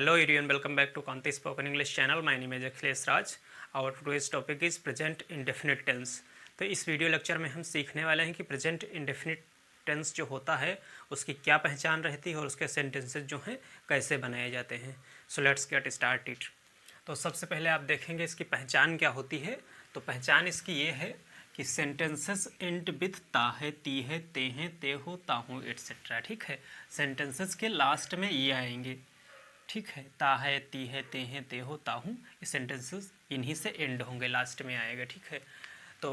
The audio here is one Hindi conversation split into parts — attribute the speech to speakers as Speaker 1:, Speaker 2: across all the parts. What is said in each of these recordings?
Speaker 1: Hello everyone, welcome back to Kanti Spoken English channel. My name is Akhilesh Raj. Our today's topic is present indefinite tense. तो इस वीडियो लेक्चर में हम सीखने वाले हैं कि प्रेजेंट इंडेफिनिट टेंस जो होता है उसकी क्या पहचान रहती है और उसके सेंटेंसेस जो हैं कैसे बनाए जाते हैं. So let's get started. तो सबसे पहले आप देखेंगे इसकी पहचान क्या होती है. तो पहचान इसकी ये है कि सेंटेंसेस एंड विथ ता है, ती है, ते हैं, ते हो, ता हो एट्सेट्रा. ठीक है, सेंटेंसेस के लास्ट में ये आएंगे. ठीक है, ता है, ती है, ते हैं, ते हो, ता हूँ, ये सेंटेंसेस इन्हीं से एंड होंगे, लास्ट में आएगा. ठीक है, तो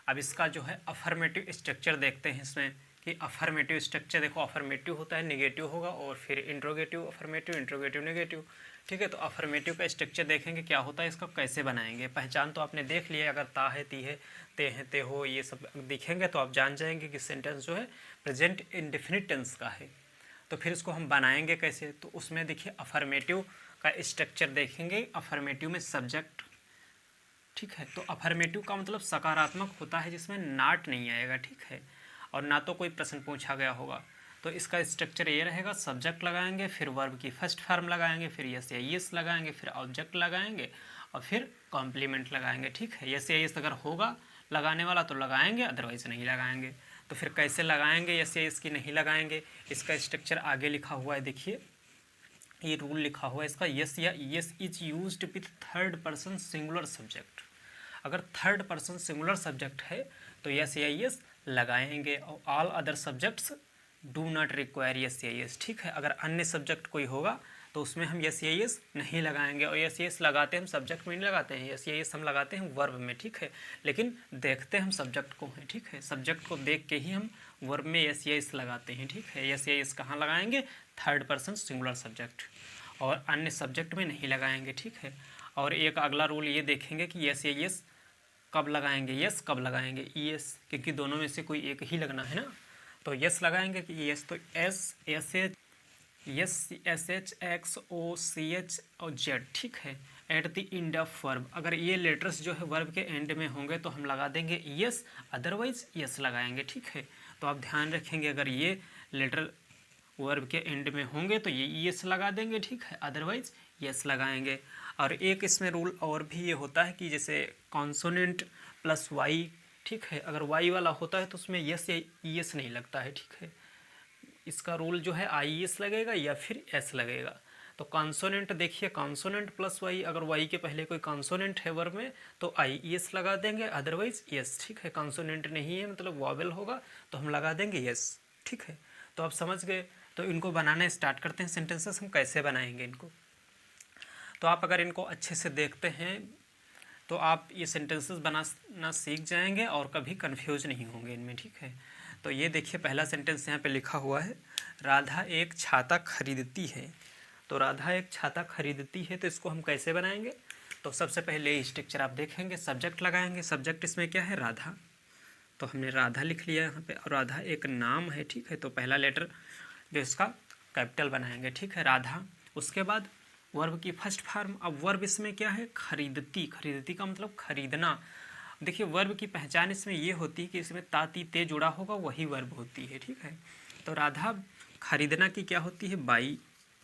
Speaker 1: अब इसका जो है अफर्मेटिव स्ट्रक्चर देखते हैं इसमें कि अफर्मेटिव स्ट्रक्चर देखो, अफर्मेटिव होता है नेगेटिव होगा और फिर इंट्रोगेटिव अफर्मेटिव, इंट्रोगेटिव नेगेटिव. ठीक है, तो अफर्मेटिव का स्ट्रक्चर देखेंगे क्या होता है, इसका कैसे बनाएंगे. पहचान तो आपने देख लिया, अगर ता है, ती है, ते हैं, ते हो, ये सब दिखेंगे तो आप जान जाएंगे कि सेंटेंस जो है प्रेजेंट इंडेफिनिट टेंस का है. तो फिर इसको हम बनाएंगे कैसे. तो उसमें देखिए अफर्मेटिव का स्ट्रक्चर देखेंगे. अफर्मेटिव में सब्जेक्ट, ठीक है, तो अफर्मेटिव का मतलब सकारात्मक होता है जिसमें नाट नहीं आएगा. ठीक है, और ना तो कोई प्रश्न पूछा गया होगा. तो इसका स्ट्रक्चर ये रहेगा, सब्जेक्ट लगाएंगे, फिर वर्ब की फर्स्ट फॉर्म लगाएंगे, फिर यस या यस लगाएंगे, फिर ऑब्जेक्ट लगाएंगे और फिर कॉम्प्लीमेंट लगाएंगे. ठीक है, यस या यस अगर होगा लगाने वाला तो लगाएंगे, अदरवाइज नहीं लगाएंगे. तो फिर कैसे लगाएंगे यस या इसकी नहीं लगाएंगे, इसका स्ट्रक्चर आगे लिखा हुआ है. देखिए ये रूल लिखा हुआ है इसका, यस या yes is used with third person singular subject. अगर थर्ड पर्सन सिंगुलर सब्जेक्ट है तो यस या यस लगाएंगे और all other subjects do not require yes या यस. ठीक है, अगर अन्य सब्जेक्ट कोई होगा तो उसमें हम यस या यस नहीं लगाएंगे. और यस यस लगाते हम सब्जेक्ट में नहीं लगाते हैं, यस या यस हम लगाते हैं वर्ब में. ठीक है, लेकिन देखते हम सब्जेक्ट को हैं. ठीक है, सब्जेक्ट को देख के ही हम वर्ब में यस या यस लगाते हैं. ठीक है, यस या यस कहाँ लगाएंगे, थर्ड पर्सन सिंगुलर सब्जेक्ट, और अन्य सब्जेक्ट में नहीं लगाएंगे. ठीक है, और एक अगला रूल ये देखेंगे कि यस या यस कब लगाएंगे, यस कब लगाएंगे, ई एस, क्योंकि दोनों में से कोई एक ही लगना है ना. तो यस लगाएंगे कि यस, तो S, S H, yes, S H, X, O, C H और जेड. ठीक है, at the end of verb. अगर ये लेटर्स जो है वर्ब के एंड में होंगे तो हम लगा देंगे यस, अदरवाइज यस लगाएंगे. ठीक है, तो आप ध्यान रखेंगे अगर ये लेटर वर्ब के एंड में होंगे तो ये यस लगा देंगे. ठीक है, अदरवाइज यस लगाएंगे. और एक इसमें रूल और भी ये होता है कि जैसे कॉन्सोनेंट प्लस वाई, ठीक है, अगर वाई वाला होता है तो उसमें यस या यस नहीं लगता है. ठीक है, इसका रूल जो है आई एस लगेगा या फिर एस लगेगा. तो कॉन्सोनेंट देखिए, कॉन्सोनेंट प्लस वाई, अगर वाई के पहले कोई कॉन्सोनेंट है वर्ब में तो आई एस लगा देंगे, अदरवाइज यस. ठीक है, कॉन्सोनेंट नहीं है मतलब वॉवेल होगा तो हम लगा देंगे यस. ठीक है, तो आप समझ गए. तो इनको बनाना स्टार्ट करते हैं. सेंटेंसेस हम कैसे बनाएंगे इनको. तो आप अगर इनको अच्छे से देखते हैं तो आप ये सेंटेंसेस बनाना सीख जाएंगे और कभी कंफ्यूज नहीं होंगे इनमें. ठीक है, तो ये देखिए पहला सेंटेंस यहाँ पे लिखा हुआ है, राधा एक छाता खरीदती है. तो राधा एक छाता खरीदती है, तो इसको हम कैसे बनाएंगे. तो सबसे पहले स्ट्रक्चर आप देखेंगे, सब्जेक्ट लगाएंगे. सब्जेक्ट इसमें क्या है, राधा. तो हमने राधा लिख लिया यहाँ पे, और राधा एक नाम है. ठीक है, तो पहला लेटर जो इसका कैपिटल बनाएंगे. ठीक है, राधा. उसके बाद वर्ब की फर्स्ट फॉर्म. अब वर्ब इसमें क्या है, खरीदती. खरीदती का मतलब खरीदना. देखिए वर्ब की पहचान इसमें ये होती है कि इसमें ता, ती, ते जुड़ा होगा, वही वर्ब होती है. ठीक है, तो राधा खरीदना की क्या होती है, बाई.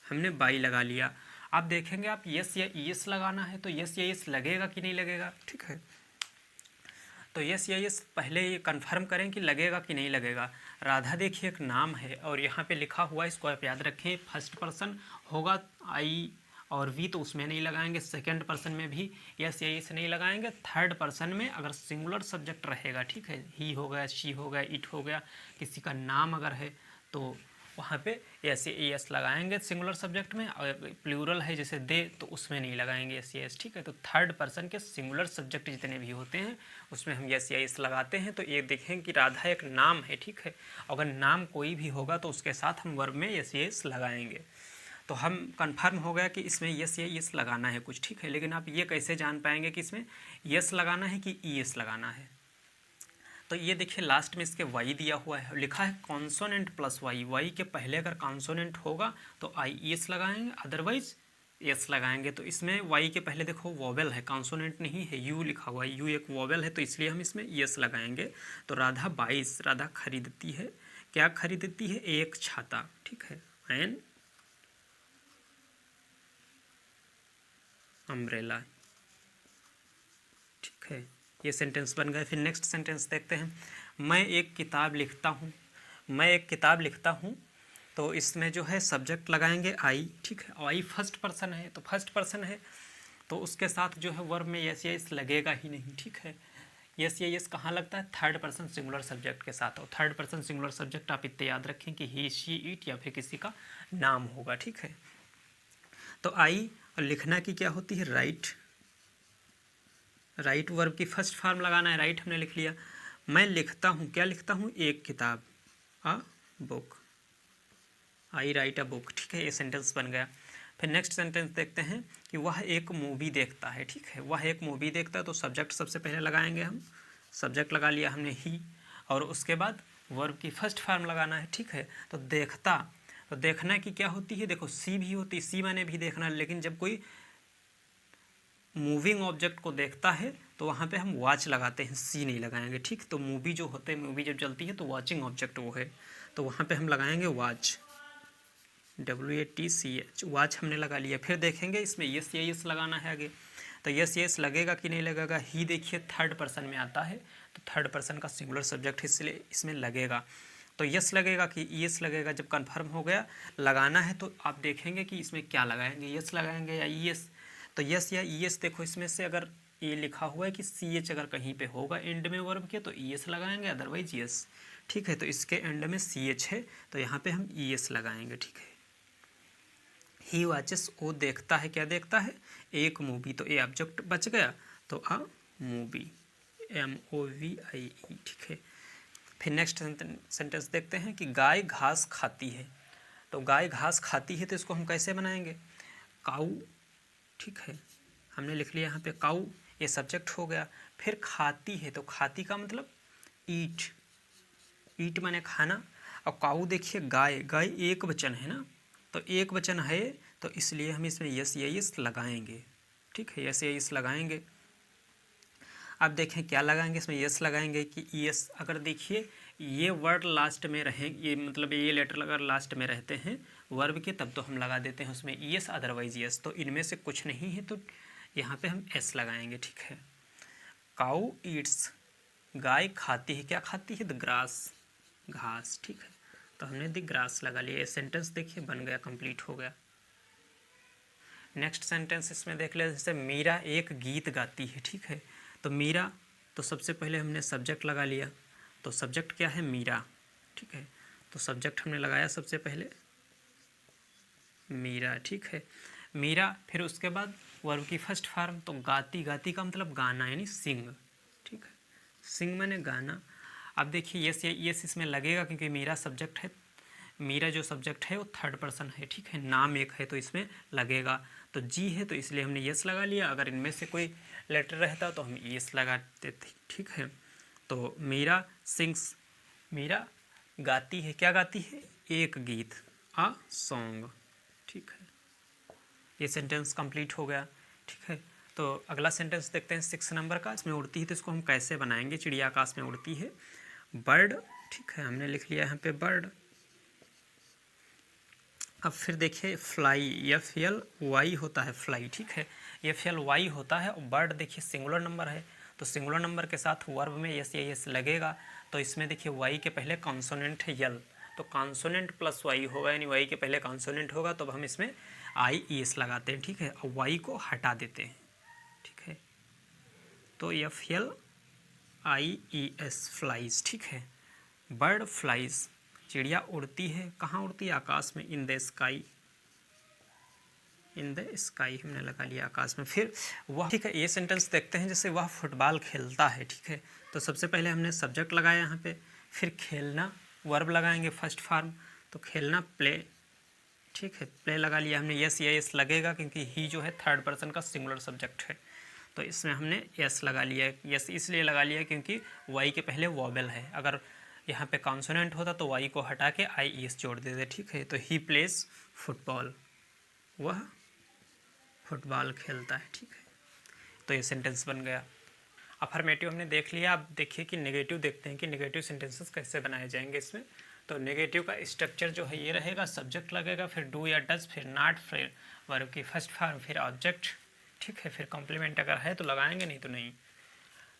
Speaker 1: हमने बाई लगा लिया. आप देखेंगे आप यस या यस लगाना है तो यस या यस लगेगा कि नहीं लगेगा. ठीक है, तो यस या यस पहले ये कन्फर्म करें कि लगेगा कि नहीं लगेगा. राधा देखिए एक नाम है और यहाँ पे लिखा हुआ है, इसको आप याद रखें, फर्स्ट पर्सन होगा आई और वी तो उसमें नहीं लगाएंगे. सेकंड पर्सन में भी यस या यस नहीं लगाएंगे. थर्ड पर्सन में अगर सिंगुलर सब्जेक्ट रहेगा, ठीक है, ही हो गया, शी हो गया, इट हो गया, किसी का नाम अगर है तो वहाँ पे यस या यस लगाएंगे सिंगुलर सब्जेक्ट में. अगर प्लूरल है जैसे दे तो उसमें नहीं लगाएंगे यस या यस. ठीक है, तो थर्ड पर्सन के सिंगुलर सब्जेक्ट जितने भी होते हैं उसमें हम यस या यस लगाते हैं. तो ये देखें कि राधा एक नाम है. ठीक है, अगर नाम कोई भी होगा तो उसके साथ हम वर्ब में यस या यस लगाएंगे. तो हम कंफर्म हो गया कि इसमें यस या यस लगाना है कुछ. ठीक है, लेकिन आप ये कैसे जान पाएंगे कि इसमें यस लगाना है कि ई एस लगाना है. तो ये देखिए लास्ट में इसके वाई दिया हुआ है, लिखा है कॉन्सोनेंट प्लस वाई. वाई के पहले अगर कॉन्सोनेंट होगा तो आई एस लगाएंगे, अदरवाइज एस लगाएंगे. तो इसमें वाई के पहले देखो वॉवेल है, कॉन्सोनेंट नहीं है, यू लिखा हुआ है, यू एक वॉवेल है, तो इसलिए हम इसमें यस लगाएंगे. तो राधा 22, राधा खरीदती है. क्या खरीदती है, एक छाता. ठीक है, एन अम्ब्रेला। ठीक है, ये सेंटेंस बन गए। फिर नेक्स्ट सेंटेंस देखते हैं, मैं एक किताब लिखता हूँ। मैं एक किताब लिखता हूँ, तो इसमें जो है सब्जेक्ट लगाएंगे आई। ठीक है, आई फर्स्ट पर्सन है, तो फर्स्ट पर्सन है तो उसके साथ जो है वर्ब में यस या यस लगेगा ही नहीं। ठीक है, यस या यस कहाँ लगता है? थर्ड पर्सन सिंगुलर सब्जेक्ट के साथ। और थर्ड पर्सन सिंगुलर सब्जेक्ट आप इतने याद रखें कि ही, शी, इट या फिर किसी का नाम होगा। ठीक है, तो आई और लिखना की क्या होती है? राइट। राइट वर्ब की फर्स्ट फॉर्म लगाना है, राइट हमने लिख लिया। मैं लिखता हूँ, क्या लिखता हूँ? एक किताब, a book. I right a book. ठीक है, ये सेंटेंस बन गया। फिर नेक्स्ट सेंटेंस देखते हैं कि वह एक मूवी देखता है। ठीक है, वह एक मूवी देखता है, तो सब्जेक्ट सबसे पहले लगाएंगे हम। सब्जेक्ट लगा लिया हमने ही, और उसके बाद वर्ब की फर्स्ट फॉर्म लगाना है। ठीक है, तो देखता, तो देखना की क्या होती है? देखो सी भी होती है, सी माने भी देखना, लेकिन जब कोई मूविंग ऑब्जेक्ट को देखता है तो वहाँ पे हम वॉच लगाते हैं, सी नहीं लगाएंगे। ठीक, तो मूवी जो होते हैं, मूवी जब चलती है तो वॉचिंग ऑब्जेक्ट वो है, तो वहाँ पे हम लगाएंगे वॉच, WATCH, वॉच हमने लगा लिया। फिर देखेंगे इसमें यस या यस लगाना है आगे, तो यस यस लगेगा कि नहीं लगेगा? ही देखिए थर्ड पर्सन में आता है, तो थर्ड पर्सन का सिंगुलर सब्जेक्ट इसलिए इसमें लगेगा, तो यस लगेगा कि यस लगेगा। जब कंफर्म हो गया लगाना है तो आप देखेंगे कि इसमें क्या लगाएंगे, यस लगाएंगे या यस। तो यस या यस देखो, इसमें से अगर ये लिखा हुआ है कि CH अगर कहीं पे होगा एंड में वर्ब के तो ES लगाएंगे, अदरवाइज यस। ठीक है, तो इसके एंड में CH है तो यहाँ पे हम ES लगाएंगे। ठीक है, ही वॉचेस, वो देखता है, क्या देखता है? एक मूवी, तो ए ऑब्जेक्ट बच गया, तो अ मूवी, MOVIE। ठीक है, फिर नेक्स्ट सेंटेंस देखते हैं कि गाय घास खाती है। तो गाय घास खाती है, तो इसको हम कैसे बनाएंगे? काऊ। ठीक है, हमने लिख लिया यहाँ पे काऊ, ये सब्जेक्ट हो गया। फिर खाती है, तो खाती का मतलब ईट, ईट माने खाना। और काऊ देखिए गाय, गाय एक वचन है ना, तो एक वचन है, तो इसलिए हम इसमें यस या यस लगाएंगे। ठीक है, यस या यस लगाएंगे। अब देखें क्या लगाएंगे, इसमें यस लगाएंगे कि यस। अगर देखिए ये वर्ड लास्ट में रहे, ये मतलब ये लेटर अगर लास्ट में रहते हैं वर्ब के, तब तो हम लगा देते हैं उसमें यस, अदरवाइज यस। तो इनमें से कुछ नहीं है तो यहाँ पे हम एस लगाएंगे। ठीक है, काऊ ईट्स, गाय खाती है, क्या खाती है? द ग्रास, घास। ठीक है, तो हमने द ग्रास लगा लिया। ये सेंटेंस देखिए बन गया, कंप्लीट हो गया। नेक्स्ट सेंटेंस इसमें देख ले, जैसे मीरा एक गीत गाती है। ठीक है, तो मीरा, तो सबसे पहले हमने सब्जेक्ट लगा लिया, तो सब्जेक्ट क्या है? मीरा। ठीक है, तो सब्जेक्ट हमने लगाया सबसे पहले मीरा। ठीक है, मीरा, फिर उसके बाद वर्ब की फर्स्ट फॉर्म, तो गाती, गाती का मतलब गाना यानी सिंग। ठीक है, सिंग माने गाना। अब देखिए यस या यस इसमें लगेगा क्योंकि मीरा सब्जेक्ट है, मीरा जो सब्जेक्ट है वो थर्ड पर्सन है। ठीक है, नाम एक है तो इसमें लगेगा, तो जी है तो इसलिए हमने यस लगा लिया। अगर इनमें से कोई लेटर रहता तो हम यस लगाते थे। ठीक है, तो मीरा सिंग्स, मीरा गाती है, क्या गाती है? एक गीत, अ सॉन्ग। ठीक है, ये सेंटेंस कंप्लीट हो गया। ठीक है, तो अगला सेंटेंस देखते हैं 6 नंबर का। इसमें उड़ती है, तो इसको हम कैसे बनाएंगे? चिड़िया आकाश में उड़ती है, बर्ड। ठीक है, हमने लिख लिया यहाँ पे बर्ड। अब फिर देखिए फ्लाई, FLY होता है फ्लाई। ठीक है, FLY होता है, और बर्ड देखिए सिंगुलर नंबर है, तो सिंगुलर नंबर के साथ वर्ब में यस या यस लगेगा। तो इसमें देखिए वाई के पहले कॉन्सोनेंट है यल, तो कॉन्सोनेंट प्लस वाई होगा, यानी वाई के पहले कॉन्सोनेंट होगा, तो अब हम इसमें IES लगाते हैं। ठीक है, और वाई को हटा देते हैं। ठीक है, तो FLIES फ्लाइज। ठीक है, बर्ड फ्लाइज, चिड़िया उड़ती है, कहाँ उड़ती है? आकाश में, in the sky, in the sky हमने लगा लिया आकाश में। फिर वह, ठीक है, ये सेंटेंस देखते हैं, जैसे वह फुटबॉल खेलता है। ठीक है, तो सबसे पहले हमने सब्जेक्ट लगाया यहाँ पे, फिर खेलना वर्ब लगाएंगे फर्स्ट फॉर्म, तो खेलना प्ले। ठीक है, प्ले लगा लिया हमने, यस या यस लगेगा क्योंकि ही जो है थर्ड पर्सन का सिंगुलर सब्जेक्ट है, तो इसमें हमने यस लगा लिया। यस इसलिए लगा लिया क्योंकि वाई के पहले वॉवेल है, अगर यहाँ पे कॉन्सोनेंट होता तो वाई को हटा के IES जोड़ देते। ठीक है, तो ही प्लेस फुटबॉल, वह फुटबॉल खेलता है। ठीक है, तो ये सेंटेंस बन गया। अफर्मेटिव हमने देख लिया। अब देखिए कि नेगेटिव देखते हैं कि नेगेटिव सेंटेंसेस कैसे बनाए जाएंगे इसमें। तो नेगेटिव का स्ट्रक्चर जो है ये रहेगा, सब्जेक्ट लगेगा, फिर डू या डज, फिर नॉट, फिर वर्ब की फर्स्ट फॉर्म, फिर ऑब्जेक्ट, ठीक है। फिर कॉम्प्लीमेंट अगर है तो लगाएंगे, नहीं तो नहीं।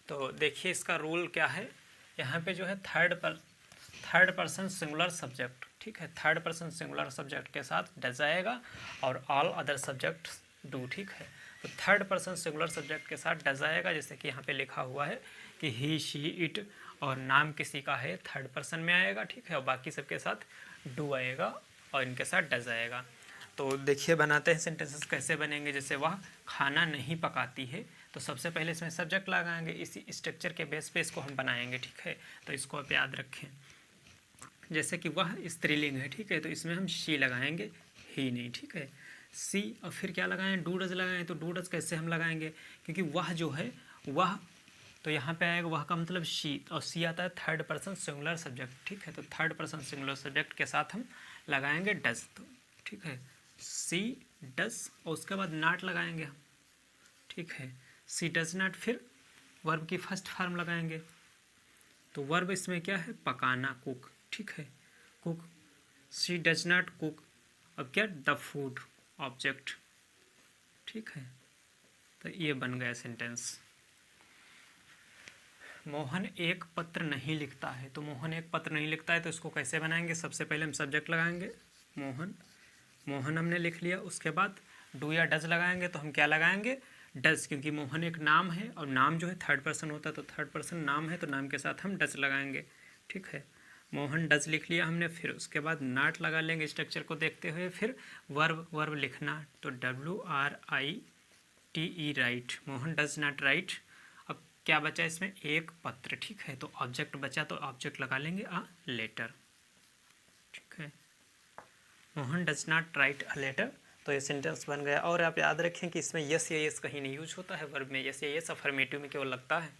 Speaker 1: तो देखिए इसका रूल क्या है, यहाँ पे जो है थर्ड पर्सन सिंगुलर सब्जेक्ट, ठीक है, थर्ड पर्सन सिंगुलर सब्जेक्ट के साथ डज आएगा और ऑल अदर सब्जेक्ट डू, ठीक है। तो थर्ड पर्सन सिंगुलर सब्जेक्ट के साथ डज आएगा, जैसे कि यहाँ पे लिखा हुआ है कि ही शी इट, और नाम किसी का है थर्ड पर्सन में आएगा, ठीक है, और बाकी सबके साथ डू आएगा और इनके साथ डज आएगा। तो देखिए बनाते हैं सेंटेंसेस कैसे बनेंगे। जैसे वह खाना नहीं पकाती है, तो सबसे पहले इसमें सब्जेक्ट लगाएंगे, इसी स्ट्रक्चर के बेस पे इसको हम बनाएंगे, ठीक है। तो इसको आप याद रखें। जैसे कि वह स्त्रीलिंग है, ठीक है, तो इसमें हम शी लगाएंगे, ही नहीं, ठीक है, सी। और फिर क्या लगाएं, डू डज लगाएं। तो डू डज कैसे हम लगाएंगे, क्योंकि वह जो है वह, तो यहाँ पे आएगा वह का मतलब शी, और सी आता है थर्ड पर्सन सिंगुलर सब्जेक्ट, ठीक है। तो थर्ड पर्सन सिंगुलर सब्जेक्ट के साथ हम लगाएंगे डज, तो ठीक है, सी डज, और उसके बाद नॉट लगाएंगे हम, ठीक है, सी डज नॉट। फिर वर्ब की फर्स्ट फॉर्म लगाएंगे, तो वर्ब इसमें क्या है, पकाना, कुक, ठीक है, cook. She does not cook, अब क्या, द फूड ऑब्जेक्ट, ठीक है। तो ये बन गया सेंटेंस। मोहन एक पत्र नहीं लिखता है, तो मोहन एक पत्र नहीं लिखता है, तो इसको कैसे बनाएंगे, सबसे पहले हम सब्जेक्ट लगाएंगे मोहन, मोहन हमने लिख लिया। उसके बाद डू या डज लगाएंगे, तो हम क्या लगाएंगे, डज, क्योंकि मोहन एक नाम है और नाम जो है थर्ड पर्सन होता है, तो थर्ड पर्सन नाम है तो नाम के साथ हम डज लगाएंगे, ठीक है। मोहन डज लिख लिया हमने। फिर उसके बाद नॉट लगा लेंगे स्ट्रक्चर को देखते हुए। फिर वर्ब लिखना, तो WRITE right, Mohan does not right. अब क्या बचा इसमें, एक पत्र, ठीक है, तो ऑब्जेक्ट बचा, तो ऑब्जेक्ट लगा लेंगे अ लेटर, ठीक है, Mohan does not write a letter. तो ये सेंटेंस बन गया। और आप याद रखें कि इसमें यस या यस कहीं नहीं यूज होता है, वर्ब में यस या यस अफर्मेटिव में केवल लगता है।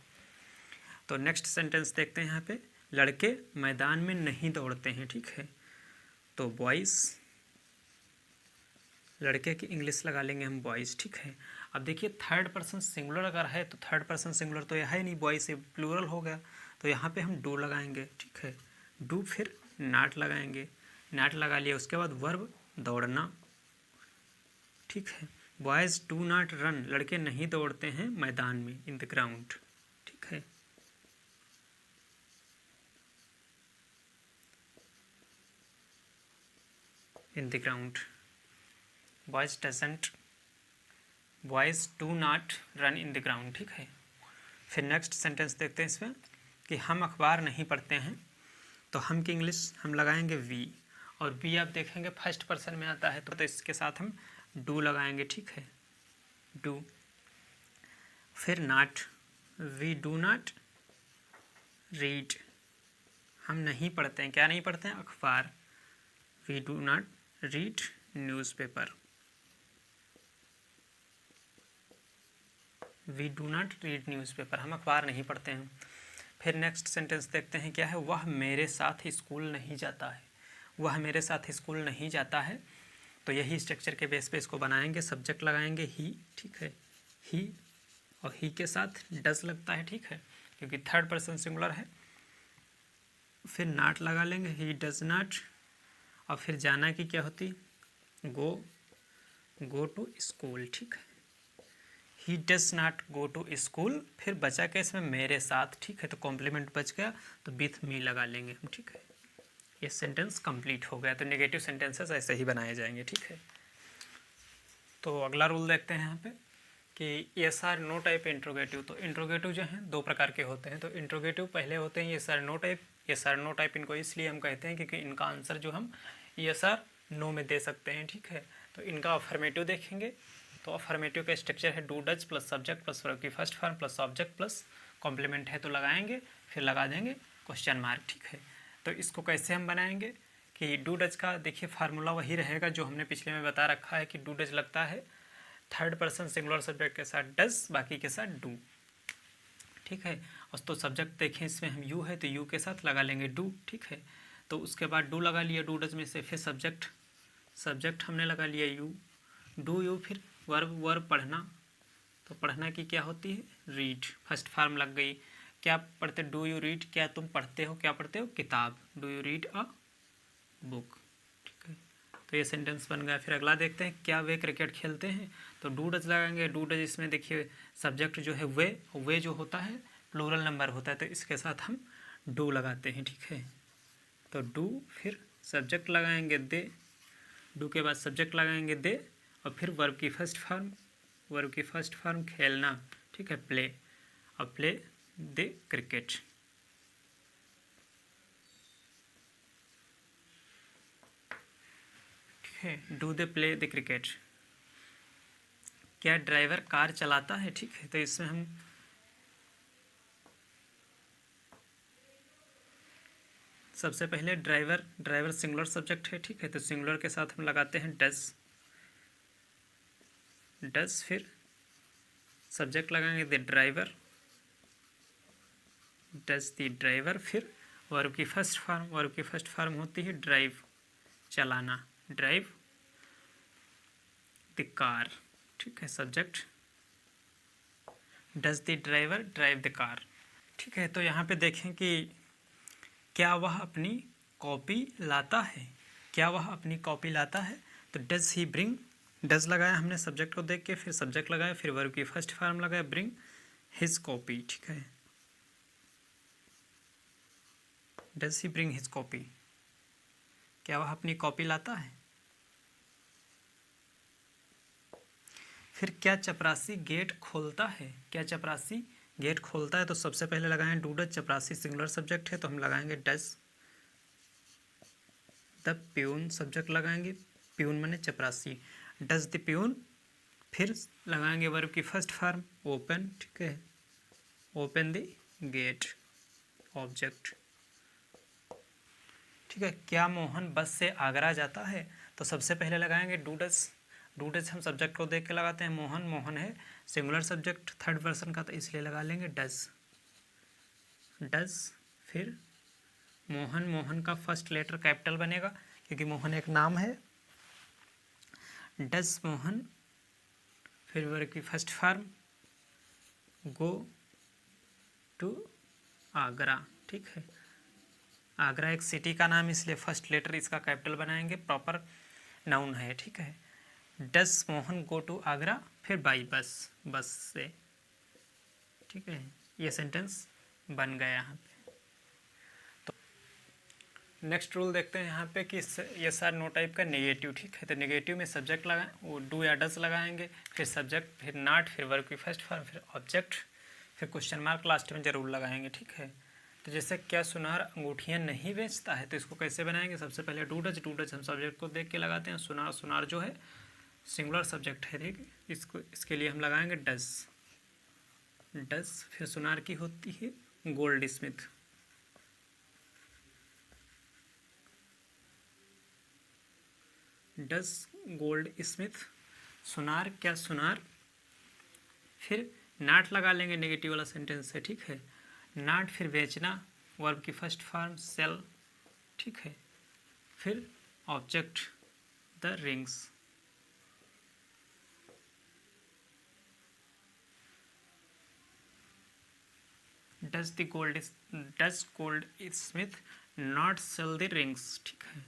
Speaker 1: तो नेक्स्ट सेंटेंस देखते हैं यहाँ पे, लड़के मैदान में नहीं दौड़ते हैं, ठीक है, तो बॉयज़, लड़के की इंग्लिश लगा लेंगे हम बॉयज़, ठीक है। अब देखिए थर्ड पर्सन सिंगुलर अगर है, तो थर्ड पर्सन सिंगुलर तो यह है नहीं, बॉयज़ से प्लूरल हो गया, तो यहाँ पे हम डू लगाएंगे, ठीक है, डू। फिर नॉट लगाएंगे, नॉट लगा लिया। उसके बाद वर्ब दौड़ना, ठीक है, बॉयज़ डू नॉट रन, लड़के नहीं दौड़ते हैं मैदान में, इन द ग्राउंड, ठीक है। In the ground, boys do not run in the ground, ठीक है। फिर नेक्स्ट सेंटेंस देखते हैं इसमें कि हम अखबार नहीं पढ़ते हैं, तो हम की इंग्लिश हम लगाएंगे वी, और वी आप देखेंगे फर्स्ट पर्सन में आता है, तो इसके साथ हम डू लगाएंगे, ठीक है, डू। फिर not, we do not read, हम नहीं पढ़ते हैं, क्या नहीं पढ़ते हैं, अखबार, we do not read newspaper, we do not read newspaper, हम अखबार नहीं पढ़ते हैं। फिर नेक्स्ट सेंटेंस देखते हैं क्या है, वह मेरे साथ स्कूल नहीं जाता है, वह मेरे साथ स्कूल नहीं जाता है। तो यही स्ट्रक्चर के बेस पे इसको बनाएंगे, सब्जेक्ट लगाएंगे ही, ठीक है, ही, और ही के साथ डज लगता है, ठीक है, क्योंकि थर्ड पर्सन सिंगुलर है। फिर नॉट लगा लेंगे, ही डज नॉट, और फिर जाना की क्या होती, गो टू स्कूल, ठीक है, he does not go to school. फिर बचा क्या इसमें, मेरे साथ, ठीक है, तो कॉम्प्लीमेंट बच गया, तो विथ मी लगा लेंगे हम, ठीक है। ये सेंटेंस कंप्लीट हो गया। तो नेगेटिव सेंटेंसेस ऐसे ही बनाए जाएंगे, ठीक है। तो अगला रूल देखते हैं यहाँ पे कि yes or no type interrogative. तो इंट्रोगेटिव जो हैं दो प्रकार के होते हैं। तो इंट्रोगेटिव पहले होते हैं yes or no type. Yes or no type इनको इसलिए हम कहते हैं क्योंकि इनका आंसर जो हम यस आर नो में दे सकते हैं, ठीक है। तो इनका अफर्मेटिव देखेंगे, तो अफर्मेटिव का स्ट्रक्चर है do does plus subject plus verb की first form plus object plus complement है तो लगाएंगे, फिर लगा देंगे क्वेश्चन मार्क, ठीक है। तो इसको कैसे हम बनाएंगे कि डू डज का देखिए फार्मूला वही रहेगा जो हमने पिछले में बता रखा है कि डू डज लगता है थर्ड पर्सन सिंगुलर सब्जेक्ट के साथ डज, बाकी के साथ डू, ठीक है। और तो सब्जेक्ट देखें इसमें हम यू है तो यू के साथ लगा लेंगे डू, ठीक है। तो उसके बाद डू लगा लिया डू डज में से, फिर सब्जेक्ट हमने लगा लिया यू, डू यू, फिर वर्ब पढ़ना। तो पढ़ना की क्या होती है, रीड, फर्स्ट फॉर्म लग गई। क्या पढ़ते, डू यू रीड, क्या तुम पढ़ते हो, क्या पढ़ते हो, किताब, do you read a book, ठीक है। तो ये सेंटेंस बन गया। फिर अगला देखते हैं, क्या वे क्रिकेट खेलते हैं? तो डू डज लगाएंगे। डू डज इसमें देखिए सब्जेक्ट जो है वे जो होता है प्लूरल नंबर होता है, तो इसके साथ हम डू लगाते हैं, ठीक है। तो डू फिर सब्जेक्ट लगाएंगे दे, डू के बाद सब्जेक्ट लगाएंगे दे, और फिर वर्ब की फर्स्ट फॉर्म खेलना, ठीक है, प्ले, और प्ले द क्रिकेट। ठीक है, do they play the cricket. क्या ड्राइवर कार चलाता है? ठीक है, तो इसमें हम सबसे पहले ड्राइवर सिंगुलर सब्जेक्ट है, ठीक है, तो सिंगुलर के साथ हम लगाते हैं डज, फिर सब्जेक्ट लगाएंगे the driver, does the driver, फिर वर्ब की फर्स्ट फॉर्म होती है ड्राइव, चलाना, ड्राइव द कार, ठीक है, subject does the driver drive the car. ठीक है, तो यहाँ पे देखें कि क्या वह अपनी कॉपी लाता है? तो डज ही ब्रिंग, डज लगाया हमने सब्जेक्ट को देख के, फिर सब्जेक्ट लगाया, फिर वर्ब की फर्स्ट फॉर्म लगाया ब्रिंग हिज कॉपी, ठीक है, does he bring his copy. क्या वह अपनी कॉपी लाता है? फिर क्या चपरासी गेट खोलता है? तो सबसे पहले लगाएं डू डज, चपरासी सिंगुलर सब्जेक्ट है तो हम लगाएंगे डज, द प्यून सब्जेक्ट लगाएंगे, प्यून माने चपरासी, डज द प्यून, फिर लगाएंगे वर्ब की फर्स्ट फॉर्म ओपन, ठीक है, ओपन द गेट, ऑब्जेक्ट। ठीक है, क्या मोहन बस से आगरा जाता है? तो सबसे पहले लगाएंगे डू डज हम सब्जेक्ट को देख के लगाते हैं, मोहन है सिंगुलर सब्जेक्ट थर्ड पर्सन का, तो इसलिए लगा लेंगे डज, फिर मोहन का फर्स्ट लेटर कैपिटल बनेगा क्योंकि मोहन एक नाम है, डज मोहन, फिर वर्ब की first form go to Agra, ठीक है, आगरा एक सिटी का नाम इसलिए फर्स्ट लेटर इसका कैपिटल बनाएंगे, प्रॉपर नाउन है, ठीक है। Does Mohan go to Agra, फिर बाई बस से, ठीक है, ये सेंटेंस बन गया यहाँ पे। तो नेक्स्ट रूल देखते हैं यहाँ पे कि यस आर नो टाइप का नेगेटिव, ठीक है, तो नेगेटिव में सब्जेक्ट लगाएं, वो डू या डज लगाएंगे, फिर सब्जेक्ट, फिर नॉट, फिर वर्ब की फर्स्ट फॉर्म, फिर ऑब्जेक्ट, फिर क्वेश्चन मार्क लास्ट में जरूर लगाएंगे, ठीक है। तो जैसे क्या सुनार अंगूठियाँ नहीं बेचता है, तो इसको कैसे बनाएंगे? सबसे पहले डू डज हम सब्जेक्ट को देख के लगाते हैं, सुनार जो है सिंगुलर सब्जेक्ट है, ठीक, इसके लिए हम लगाएंगे डज, फिर सुनार की होती है gold Smith, does gold Smith, सुनार क्या सुनार, फिर नॉट लगा लेंगे नेगेटिव वाला सेंटेंस है, ठीक है, नॉट, फिर बेचना, वर्ब की फर्स्ट फॉर्म सेल, ठीक है, फिर object the rings, does goldsmith not sell the rings, ठीक है,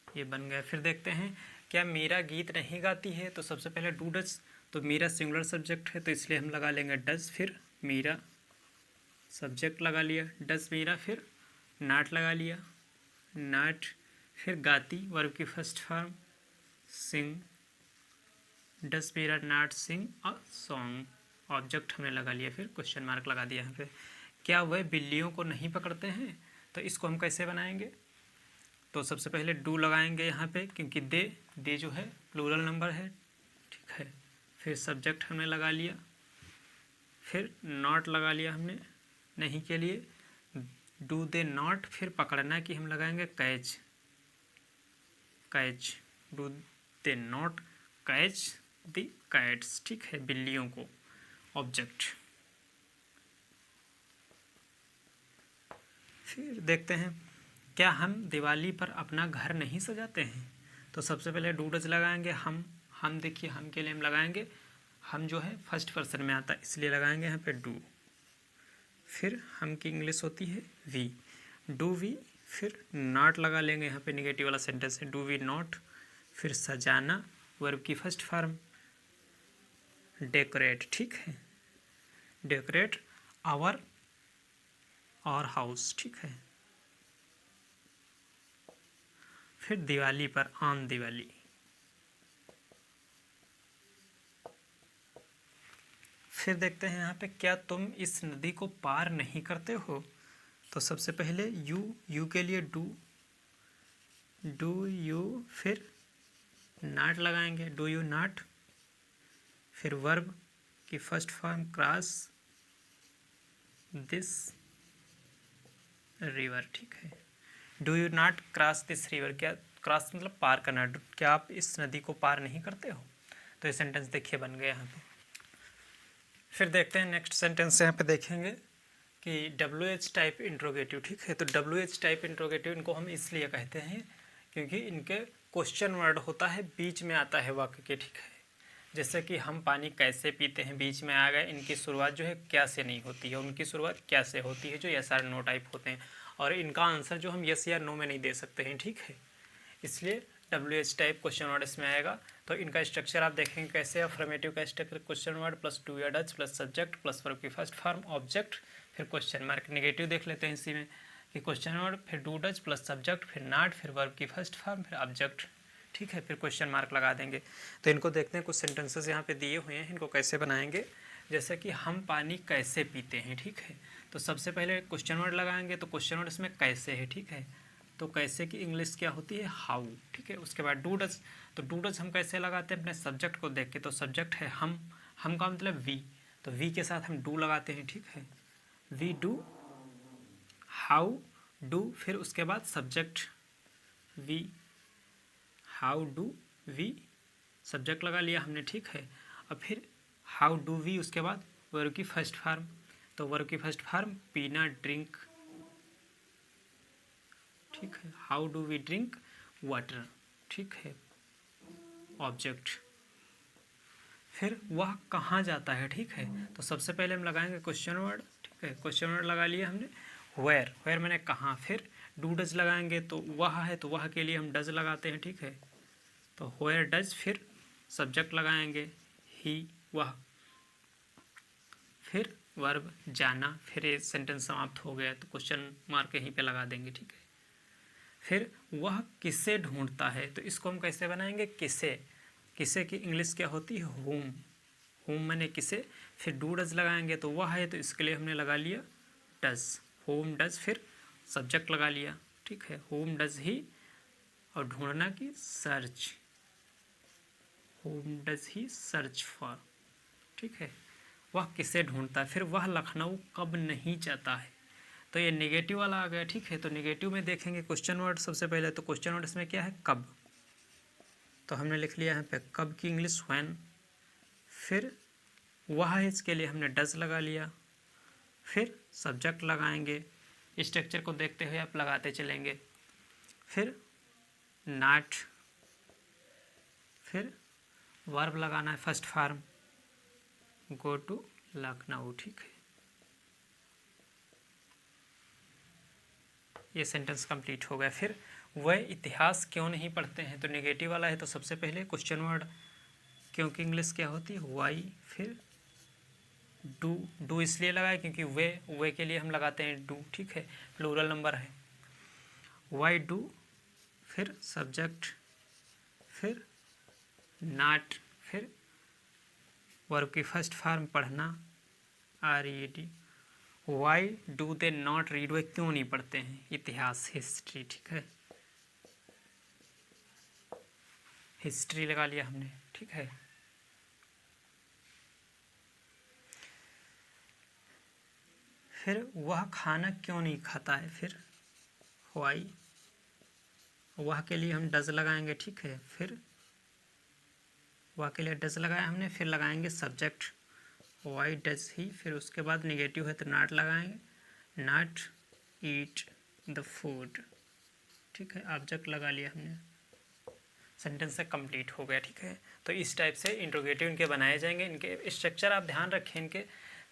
Speaker 1: ये बन गया। फिर देखते हैं क्या मीरा गीत नहीं गाती है? तो सबसे पहले डू डज, तो मीरा सिंगुलर सब्जेक्ट है तो इसलिए हम लगा लेंगे डज, फिर मीरा सब्जेक्ट लगा लिया, डज मीरा, फिर नॉट लगा लिया, नॉट, फिर गाती, वर्ब की first form sing, does Meera not sing a song, object हमने लगा लिया, फिर क्वेश्चन मार्क लगा दिया यहाँ पे। क्या वह बिल्लियों को नहीं पकड़ते हैं? तो इसको हम कैसे बनाएंगे? तो सबसे पहले डू लगाएंगे यहाँ पे क्योंकि दे जो है प्लूरल नंबर है, ठीक है, फिर सब्जेक्ट हमने लगा लिया, फिर नॉट लगा लिया हमने नहीं के लिए, डू दे नॉट, फिर पकड़ना की हम लगाएंगे catch, do they not catch the cats, ठीक है, बिल्लियों को, ऑब्जेक्ट। फिर देखते हैं क्या हम दिवाली पर अपना घर नहीं सजाते हैं? तो सबसे पहले डू डज लगाएंगे, हम देखिए हम के लिए हम लगाएंगे, हम जो है फर्स्ट पर्सन में आता है इसलिए लगाएंगे यहाँ पे डू, फिर हम की इंग्लिश होती है वी, डू वी, फिर नॉट लगा लेंगे, यहाँ पे निगेटिव वाला सेंटेंस है, डू वी नॉट, फिर सजाना वर्ब की फर्स्ट फॉर्म, डेकोरेट, ठीक है, डेकोरेट आवर और हाउस, ठीक है। फिर दिवाली पर, ऑन दिवाली। फिर देखते हैं यहाँ पे, क्या तुम इस नदी को पार नहीं करते हो। तो सबसे पहले यू के लिए डू यू, फिर नॉट लगाएंगे, डू यू नॉट, फिर वर्ब की first form cross this river, ठीक है। Do you not cross this river, क्या क्रॉस मतलब पार करना, क्या आप इस नदी को पार नहीं करते हो। तो ये सेंटेंस देखिए बन गया यहाँ पे। फिर देखते हैं नेक्स्ट सेंटेंस, यहाँ पे देखेंगे कि WH टाइप इंट्रोगेटिव, ठीक है। तो WH टाइप इंट्रोगेटिव इनको हम इसलिए कहते हैं क्योंकि इनके क्वेश्चन वर्ड होता है, बीच में आता है वाक्य के, ठीक है। जैसे कि हम पानी कैसे पीते हैं, बीच में आ गए, इनकी शुरुआत जो है क्या से नहीं होती है, उनकी शुरुआत क्या से होती है, जो यस और नो टाइप होते हैं, और इनका आंसर जो हम यस या नो में नहीं दे सकते हैं, ठीक है। इसलिए WH टाइप क्वेश्चन वर्ड इसमें आएगा। तो इनका स्ट्रक्चर आप देखेंगे कैसे, अफर्मेटिव का structure question word plus do या does plus subject plus verb की फर्स्ट फॉर्म ऑब्जेक्ट, फिर क्वेश्चन मार्क। नेगेटिव देख लेते हैं इसी में कि क्वेश्चन वर्ड फिर डू डज प्लस सब्जेक्ट, फिर नॉट, फिर वर्ब की फर्स्ट फॉर्म, फिर ऑब्जेक्ट, ठीक है, फिर क्वेश्चन मार्क लगा देंगे। तो इनको देखते हैं, कुछ सेंटेंसेस यहाँ पे दिए हुए हैं, इनको कैसे बनाएंगे। जैसे कि हम पानी कैसे पीते हैं, ठीक है। तो सबसे पहले क्वेश्चन वर्ड लगाएंगे, तो क्वेश्चन वर्ड इसमें कैसे है, ठीक है। तो कैसे की इंग्लिश क्या होती है, हाउ, ठीक है। उसके बाद डू डज, तो डू डज हम कैसे लगाते हैं, अपने सब्जेक्ट को देख के। तो सब्जेक्ट है हम का मतलब वी, तो वी के साथ हम डू लगाते हैं, ठीक है। वी डू, हाउ डू, फिर उसके बाद subject we, how do we, subject लगा लिया हमने, ठीक है। अब फिर हाउ डू वी, उसके बाद वर्ब की फर्स्ट फॉर्म, तो वर्ब की फर्स्ट फॉर्म पीना, ड्रिंक, ठीक है। How do we drink water, ठीक है, ऑब्जेक्ट। फिर वह कहाँ जाता है, ठीक है। तो सबसे पहले हम लगाएंगे क्वेश्चन वर्ड, ठीक है। क्वेश्चन वर्ड लगा लिया हमने, वेयर, वेयर मैंने कहाँ। फिर डू डज लगाएंगे, तो वह है, तो वह के लिए हम डज लगाते हैं, ठीक है। तो वेयर डज, फिर सब्जेक्ट लगाएंगे ही, वह, फिर वर्ब जाना, फिर ये सेंटेंस समाप्त हो गया, तो क्वेश्चन मार्क यहीं पे लगा देंगे, ठीक है। फिर वह किसे ढूंढता है, तो इसको हम कैसे बनाएंगे, किसे, किसे की इंग्लिश क्या होती है, होम, होम मैंने किसे। फिर डू डज लगाएंगे, तो वह है, तो इसके लिए हमने लगा लिया डज, होम डज, फिर सब्जेक्ट लगा लिया, ठीक है, होम डज ही, और ढूंढना की search, home does he search for, ठीक है। वह किसे ढूंढता है। फिर वह लखनऊ कब नहीं जाता है, तो ये नेगेटिव वाला आ गया, ठीक है। तो नेगेटिव में देखेंगे क्वेश्चन वर्ड सबसे पहले, तो क्वेश्चन वर्ड इसमें क्या है, कब, तो हमने लिख लिया यहाँ पे कब की इंग्लिश व्हेन। फिर वह है, इसके लिए हमने डज लगा लिया, फिर सब्जेक्ट लगाएंगे, स्ट्रक्चर को देखते हुए आप लगाते चलेंगे। फिर नॉट, फिर वर्ब लगाना है first form, go to Lucknow, ठीक है। ये सेंटेंस कंप्लीट हो गया। फिर वह इतिहास क्यों नहीं पढ़ते हैं, तो नेगेटिव वाला है, तो सबसे पहले क्वेश्चन वर्ड, क्योंकि इंग्लिश क्या होती है, वाई, फिर डू, डू इसलिए लगाए क्योंकि वे के लिए हम लगाते हैं डू, ठीक है, प्लूरल नंबर है। वाई डू, फिर सब्जेक्ट, फिर नॉट, फिर वर्ब की फर्स्ट फॉर्म पढ़ना, RED। Why do they not read, वे क्यों नहीं पढ़ते हैं, इतिहास, हिस्ट्री, ठीक है, हिस्ट्री लगा लिया हमने, ठीक है। फिर वह खाना क्यों नहीं खाता है, फिर वाई, वह के लिए हम डज लगाएंगे, ठीक है। फिर वह के लिए डज लगाया हमने, फिर लगाएंगे सब्जेक्ट, वाई डज ही, फिर उसके बाद नेगेटिव है तो नॉट लगाएंगे, नॉट ईट द फूड, ठीक है, ऑब्जेक्ट लगा लिया हमने, सेंटेंस से कंप्लीट हो गया, ठीक है। तो इस टाइप से इंट्रोगेटिव इनके बनाए जाएंगे। इनके स्ट्रक्चर आप ध्यान रखें इनके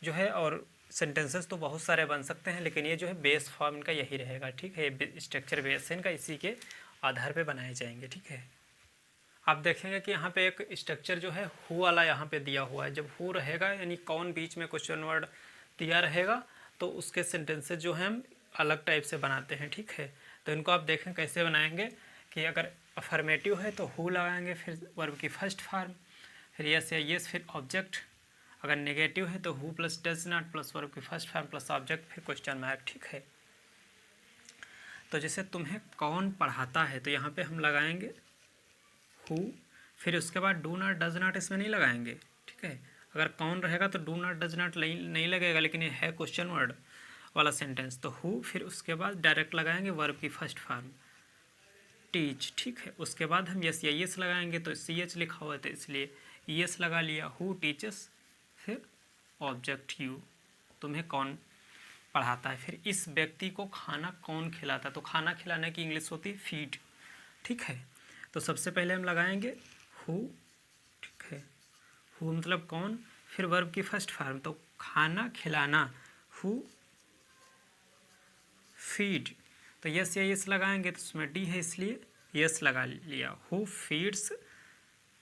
Speaker 1: जो है, और सेंटेंसेस तो बहुत सारे बन सकते हैं, लेकिन ये जो है बेस फॉर्म इनका यही रहेगा, ठीक है। स्ट्रक्चर बेस है इनका, इसी के आधार पे बनाए जाएंगे, ठीक है। आप देखेंगे कि यहाँ पे एक स्ट्रक्चर जो है हु वाला यहाँ पे दिया हुआ है। जब हु रहेगा यानी कौन बीच में क्वेश्चन वर्ड दिया रहेगा, तो उसके सेंटेंसेस जो है हम अलग टाइप से बनाते हैं, ठीक है। तो इनको आप देखें कैसे बनाएंगे कि अगर अफर्मेटिव है तो हु लगाएंगे, फिर वर्ब की फर्स्ट फॉर्म, फिर यस या यस, फिर ऑब्जेक्ट। अगर नेगेटिव है तो who plus does not plus verb की फर्स्ट फॉर्म प्लस ऑब्जेक्ट, फिर क्वेश्चन मार्क, ठीक है। तो जैसे तुम्हें कौन पढ़ाता है, तो यहाँ पे हम लगाएंगे हु, फिर उसके बाद डू नॉट डज नॉट इसमें नहीं लगाएंगे, ठीक है। अगर कौन रहेगा तो डू नॉट डज नॉट नहीं लगेगा, लेकिन ये है क्वेश्चन वर्ड वाला सेंटेंस, तो हु, फिर उसके बाद डायरेक्ट लगाएंगे वर्ब की फर्स्ट फॉर्म टीच, ठीक है। उसके बाद हम यस या यस लगाएंगे, तो सी एच लिखा हुआ है तो इसलिए यस लगा लिया, हु टीचर्स, फिर ऑब्जेक्ट यू, तुम्हें कौन पढ़ाता है। फिर इस व्यक्ति को खाना कौन खिलाता है, तो खाना खिलाने की इंग्लिश होती है फीड, ठीक है। तो सबसे पहले हम लगाएंगे हु, ठीक है। हु मतलब कौन, फिर वर्ब की फर्स्ट फॉर्म, तो खाना खिलाना, हु फीड। तो यस या यस लगाएंगे तो उसमें डी है इसलिए यस लगा लिया, हु फीड्स,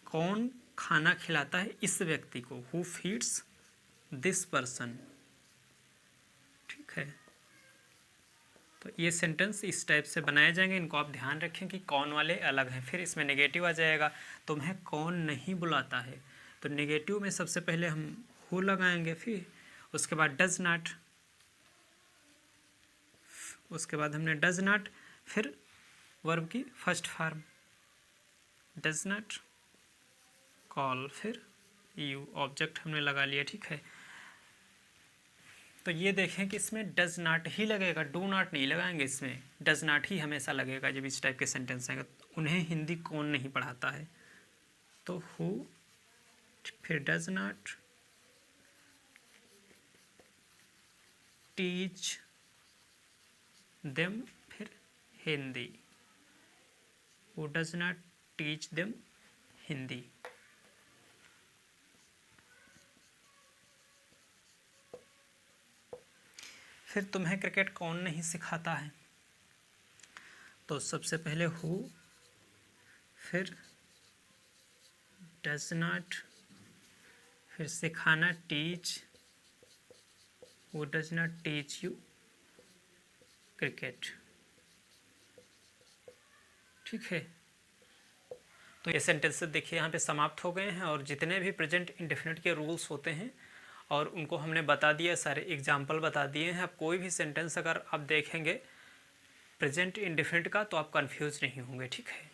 Speaker 1: कौन खाना खिलाता है इस व्यक्ति को, हु फीड्स दिस पर्सन, ठीक है। तो ये सेंटेंस इस टाइप से बनाए जाएंगे। इनको आप ध्यान रखें कि कौन वाले अलग हैं। फिर इसमें नेगेटिव आ जाएगा, तुम्हें कौन नहीं बुलाता है, तो नेगेटिव में सबसे पहले हम हु लगाएंगे, फिर उसके बाद डज नॉट, उसके बाद हमने डज नॉट, फिर वर्ब की first form does not call, फिर यू, ऑब्जेक्ट हमने लगा लिया, ठीक है। तो ये देखें कि इसमें डज नॉट ही लगेगा, डू नॉट नहीं लगाएंगे, इसमें डज नॉट ही हमेशा लगेगा जब इस टाइप के सेंटेंस आएंगे। उन्हें हिंदी कौन नहीं पढ़ाता है, तो हु, फिर डज नॉट टीच देम, फिर Hindi, who does not teach them Hindi. फिर तुम्हें क्रिकेट कौन नहीं सिखाता है, तो सबसे पहले हु, फिर डज नॉट, फिर सिखाना teach, who does not teach you cricket, ठीक है। तो ये सेंटेंसेस देखिए यहाँ पे समाप्त हो गए हैं, और जितने भी प्रेजेंट इंडेफिनिट के रूल्स होते हैं और उनको हमने बता दिया, सारे एग्जाम्पल बता दिए हैं। अब कोई भी सेंटेंस अगर आप देखेंगे प्रेजेंट इंडेफिनिट का तो आप कंफ्यूज नहीं होंगे, ठीक है।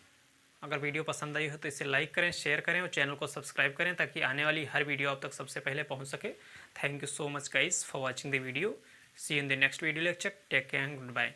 Speaker 1: अगर वीडियो पसंद आई हो तो इसे लाइक करें, शेयर करें और चैनल को सब्सक्राइब करें, ताकि आने वाली हर वीडियो आप तक सबसे पहले पहुंच सके। Thank you so much guys for watching the video. See you in the next video lecture. Take care and good bye.